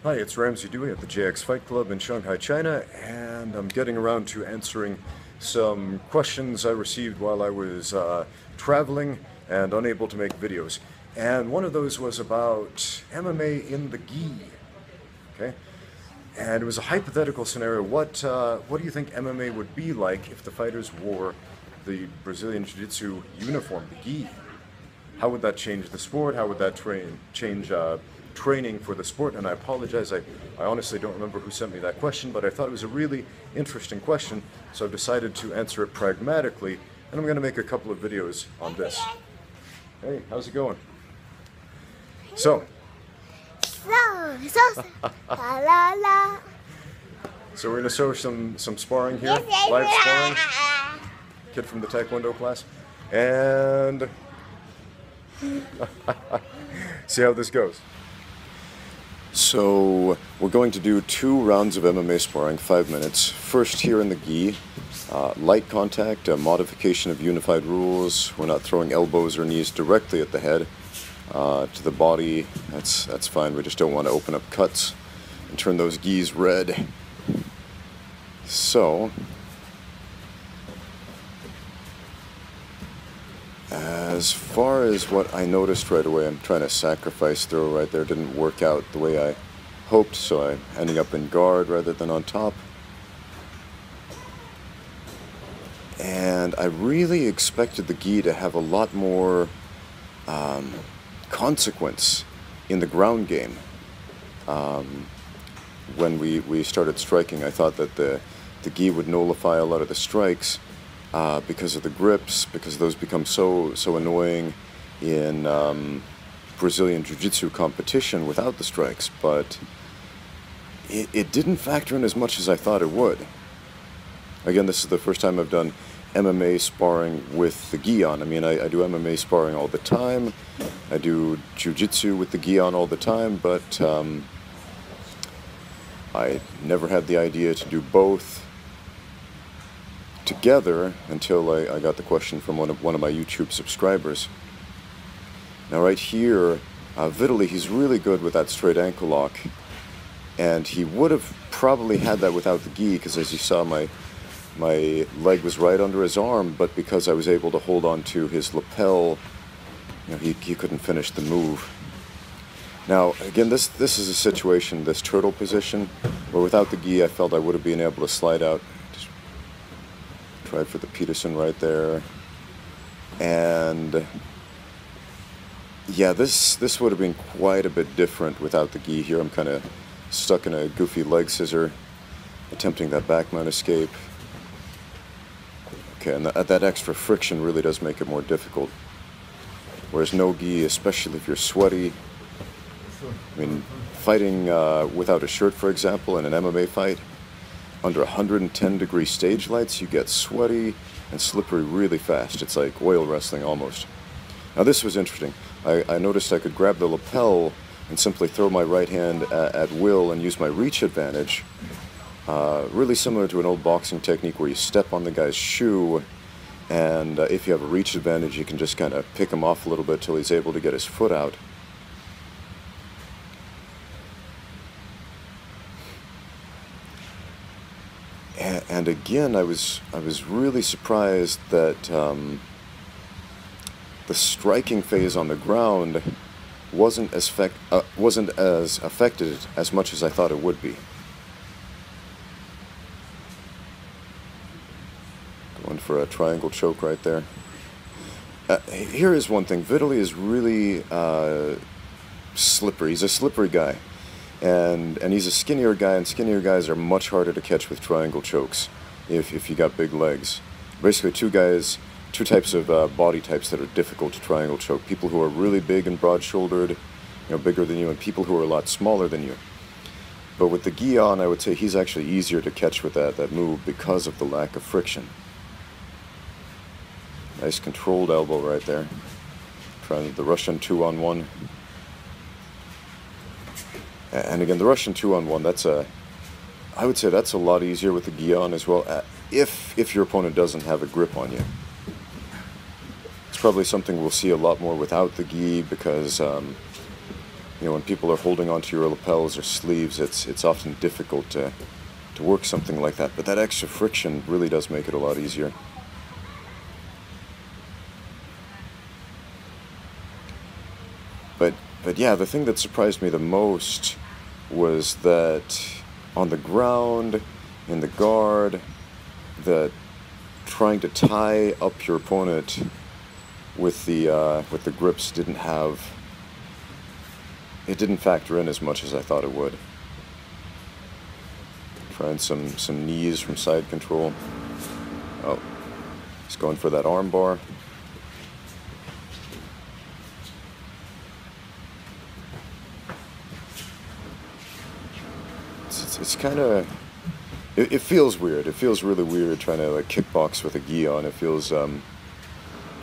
Hi, it's Ramsey Dewey at the JX Fight Club in Shanghai, China, and I'm getting around to answering some questions I received while I was traveling and unable to make videos. And one of those was about MMA in the gi. Okay, and it was a hypothetical scenario. What do you think MMA would be like if the fighters wore the Brazilian Jiu-Jitsu uniform, the gi? How would that change the sport? How would that change training for the sport? And I apologize, I honestly don't remember who sent me that question, but I thought it was a really interesting question, so I've decided to answer it pragmatically, and I'm going to make a couple of videos on this. Hey, how's it going? So, La la la. so we're going to show some sparring here, live sparring. Kid from the Taekwondo class, and see how this goes. So we're going to do 2 rounds of MMA sparring, 5 minutes. First here in the gi, light contact, a modification of unified rules. We're not throwing elbows or knees directly at the head, to the body. That's fine. We just don't want to open up cuts and turn those gis red. So, as far as what I noticed right away, I'm trying to sacrifice throw right there. Didn't work out the way I hoped, so I'm ending up in guard rather than on top. And I really expected the gi to have a lot more consequence in the ground game. When we started striking, I thought that the gi would nullify a lot of the strikes, because of the grips, because those become so annoying in Brazilian Jiu-Jitsu competition without the strikes, but it didn't factor in as much as I thought it would. Again, this is the first time I've done MMA sparring with the gi on. I mean, I do MMA sparring all the time, I do Jiu-Jitsu with the gi on all the time, but I never had the idea to do both together until I got the question from one of my YouTube subscribers. Now right here, Vitaly, he's really good with that straight ankle lock, and he would have probably had that without the gi, because as you saw, my leg was right under his arm, but because I was able to hold on to his lapel, you know, he couldn't finish the move. Now again, this is a situation, this turtle position, where without the gi I felt I would have been able to slide out. Tried for the Peterson right there, and yeah, this would have been quite a bit different without the gi here. I'm kind of stuck in a goofy leg scissor, attempting that back mount escape. Okay, and that extra friction really does make it more difficult. Whereas no gi, especially if you're sweaty, I mean, fighting without a shirt, for example, in an MMA fight, under 110-degree stage lights, you get sweaty and slippery really fast. It's like oil wrestling almost. Now this was interesting. I noticed I could grab the lapel and simply throw my right hand at will and use my reach advantage. Really similar to an old boxing technique where you step on the guy's shoe, and if you have a reach advantage, you can just kind of pick him off a little bit till he's able to get his foot out. And again, I was really surprised that the striking phase on the ground wasn't as affected as much as I thought it would be. Going for a triangle choke right there. Here is one thing. Vitaly is really slippery. He's a slippery guy. And he's a skinnier guy, and skinnier guys are much harder to catch with triangle chokes if you got big legs. Basically two types of body types that are difficult to triangle choke. People who are really big and broad-shouldered, you know, bigger than you, and people who are a lot smaller than you. But with the gi on, I would say he's actually easier to catch with that move because of the lack of friction. Nice controlled elbow right there. Trying the Russian 2-on-1. And again, the Russian 2-on-1, I would say that's a lot easier with the gi on as well, if your opponent doesn't have a grip on you. It's probably something we'll see a lot more without the gi, because when people are holding onto your lapels or sleeves, it's often difficult to work something like that. But that extra friction really does make it a lot easier. But yeah, the thing that surprised me the most was that on the ground, in the guard, that trying to tie up your opponent with the grips didn't factor in as much as I thought it would. Trying some knees from side control. Oh, he's going for that arm bar. It's kind of, it feels weird. It feels really weird trying to like kickbox with a gi on. It feels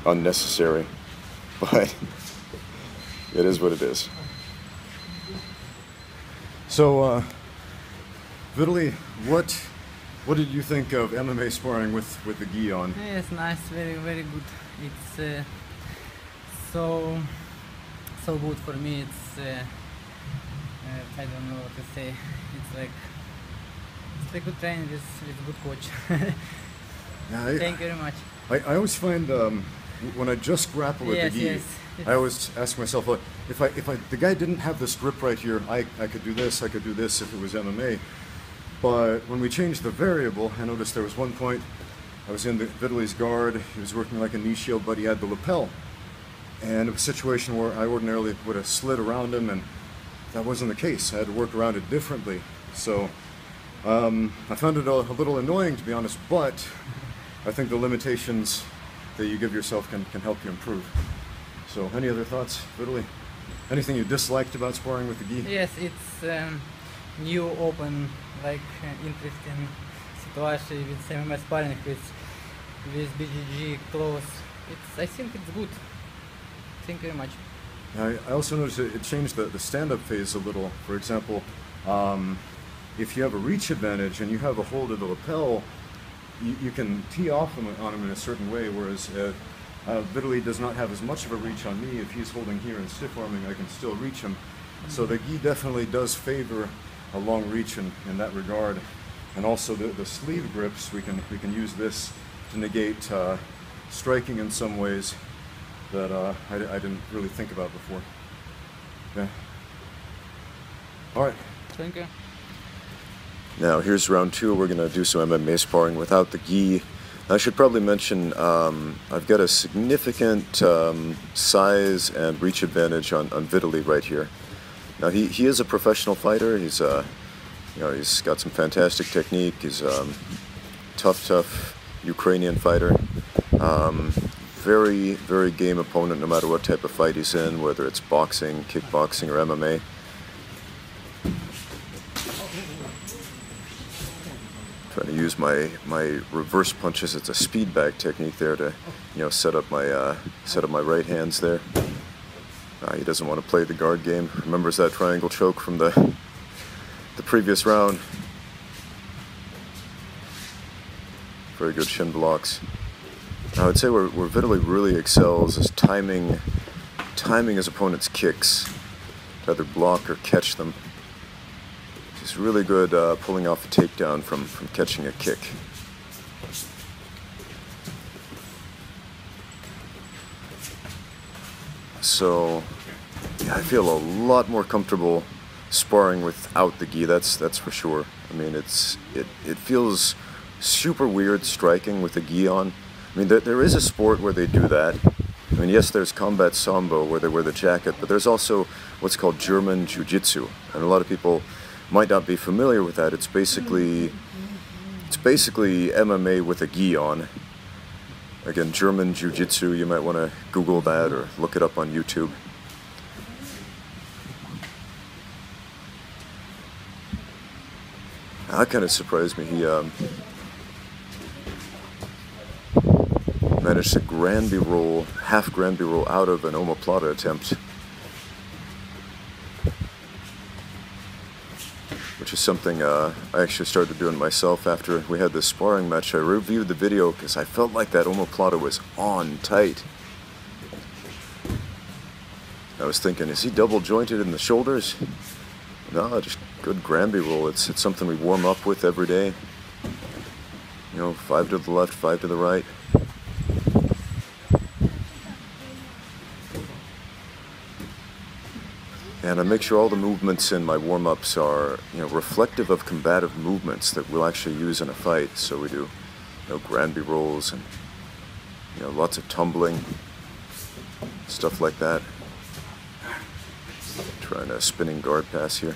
unnecessary, but it is what it is. So, Vitaly, what did you think of MMA sparring with the gi on? Yes, nice, very good. It's so good for me. It's I don't know what to say. It's a good training with good coach. Yeah, Thank you very much. I always find when I just grapple with the gi, Yes. I always ask myself, if the guy didn't have this grip right here, I could do this, I could do this if it was MMA. But when we changed the variable, I noticed there was one point I was in Vitaly's guard. He was working like a knee shield, but he had the lapel, and it was a situation where I ordinarily would have slid around him, and that wasn't the case. I had to work around it differently. So I found it a little annoying, to be honest, but I think the limitations that you give yourself can help you improve. So any other thoughts, Vitaly? Anything you disliked about sparring with the gi? Yes, it's new, open, interesting situation with MMA Sparring with BGG close. I think it's good. Thank you very much. I also noticed it changed the stand-up phase a little. For example, if you have a reach advantage and you have a hold of the lapel, you can tee off on him in a certain way, whereas Vitaly does not have as much of a reach on me. If he's holding here and stiff arming, I can still reach him. So the gi definitely does favor a long reach in that regard. And also the sleeve grips, we can use this to negate striking in some ways that I didn't really think about before. Yeah. All right. Thank you. Now here's round two. We're going to do some MMA sparring without the gi. I should probably mention I've got a significant size and reach advantage on Vitaly right here. Now he is a professional fighter. He's he's got some fantastic technique. He's tough Ukrainian fighter. Very game opponent no matter what type of fight he's in, whether it's boxing, kickboxing, or MMA. Trying to use my reverse punches. It's a speed bag technique there to set up my right hands there. He doesn't want to play the guard game. Remembers that triangle choke from the previous round. Very good shin blocks. I would say where Vitaly really excels is timing his opponent's kicks to either block or catch them. He's really good pulling off a takedown from catching a kick. So yeah, I feel a lot more comfortable sparring without the gi. That's for sure. I mean, it feels super weird striking with the gi on. I mean, there is a sport where they do that. I mean, yes, there's combat sambo where they wear the jacket, but there's also what's called German jiu-jitsu, and a lot of people might not be familiar with that. It's basically MMA with a gi on. Again, German jiu-jitsu. You might want to Google that or look it up on YouTube. That kind of surprised me. He managed to half Granby roll out of an omoplata attempt, which is something I actually started doing myself after we had this sparring match. I reviewed the video because I felt like that omoplata was on tight. I was thinking, is he double jointed in the shoulders? No, just good Granby roll. It's something we warm up with every day. You know, 5 to the left, 5 to the right. And I make sure all the movements in my warm-ups are, you know, reflective of combative movements that we'll actually use in a fight. So we do, you know, Granby rolls and, you know, lots of tumbling, stuff like that. Trying a spinning guard pass here.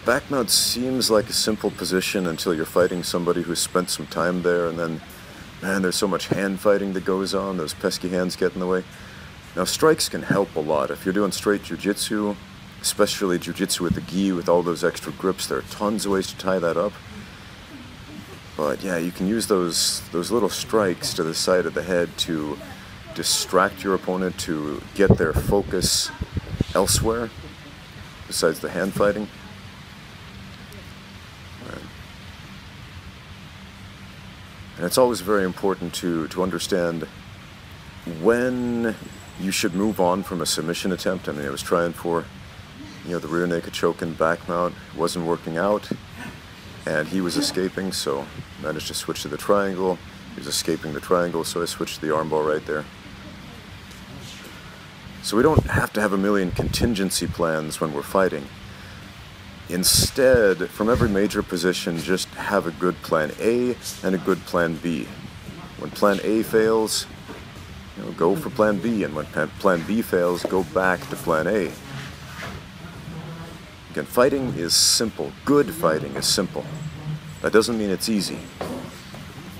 Back mount seems like a simple position until you're fighting somebody who's spent some time there, and then, man, there's so much hand fighting that goes on. Those pesky hands get in the way. Now, strikes can help a lot. If you're doing straight jiu-jitsu, especially jiu-jitsu with the gi, with all those extra grips, there are tons of ways to tie that up. But yeah, you can use those little strikes to the side of the head to distract your opponent, to get their focus elsewhere besides the hand fighting. And it's always very important to understand when you should move on from a submission attempt. I mean, I was trying for, you know, the rear naked choke and back mount. It wasn't working out, and he was escaping, so I managed to switch to the triangle. He was escaping the triangle, so I switched to the armbar right there. So we don't have to have a million contingency plans when we're fighting. Instead, from every major position, just have a good plan A and a good plan B. When plan A fails, you know, go for plan B, and when plan B fails, go back to plan A. Again, fighting is simple. Good fighting is simple. That doesn't mean it's easy.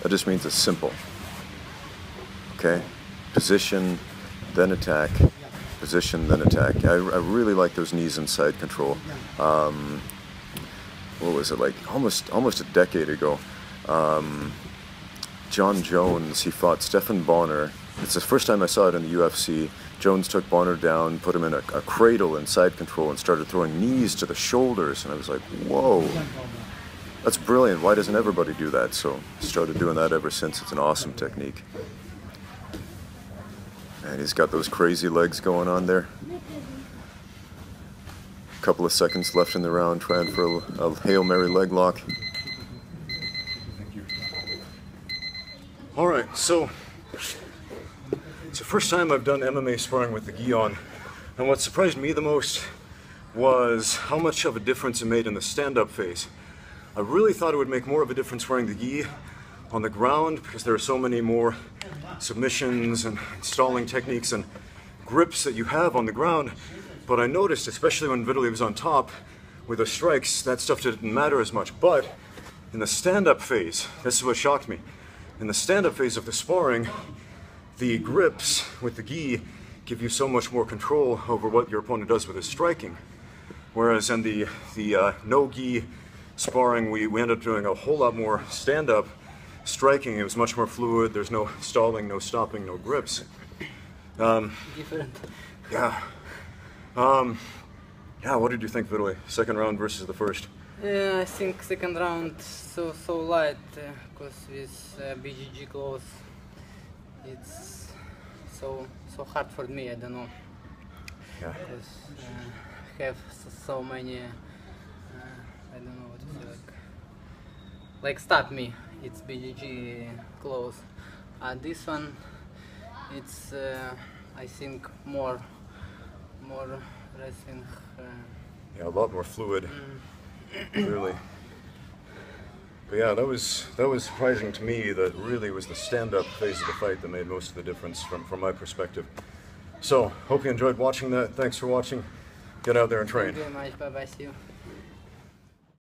That just means it's simple. Okay? Position, then attack. Position, then attack. I really like those knees and side control. What was it, like almost a decade ago? John Jones, he fought Stephan Bonner. It's the first time I saw it in the UFC. Jones took Bonner down, put him in a cradle in side control, and started throwing knees to the shoulders. And I was like, whoa, that's brilliant. Why doesn't everybody do that? So started doing that ever since. It's an awesome technique. And he's got those crazy legs going on there. Couple of seconds left in the round, trying for a Hail Mary leg lock. Alright, so it's the first time I've done MMA sparring with the gi on, and what surprised me the most was how much of a difference it made in the stand-up phase. I really thought it would make more of a difference wearing the gi on the ground, because there are so many more submissions and stalling techniques and grips that you have on the ground. But I noticed, especially when Vitaly was on top with the strikes, that stuff didn't matter as much. But in the stand-up phase, this is what shocked me. In the stand-up phase of the sparring, the grips with the gi give you so much more control over what your opponent does with his striking. Whereas in the no-gi sparring, we ended up doing a whole lot more stand-up striking. It was much more fluid. There's no stalling, no stopping, no grips. Different. Yeah. Yeah, what did you think, Vitaly? Second round versus the first? Yeah, I think second round so light, because with BGG close, it's so hard for me. I don't know. Yeah. Because have so many. I don't know what to say. Like stop me. It's BGG close. This one, it's I think more wrestling. Yeah, a lot more fluid, clearly. But yeah, that was surprising to me. That really was the stand-up phase of the fight that made most of the difference from my perspective. So, hope you enjoyed watching that. Thanks for watching. Get out there and train. Thank you very much. Bye bye. See you.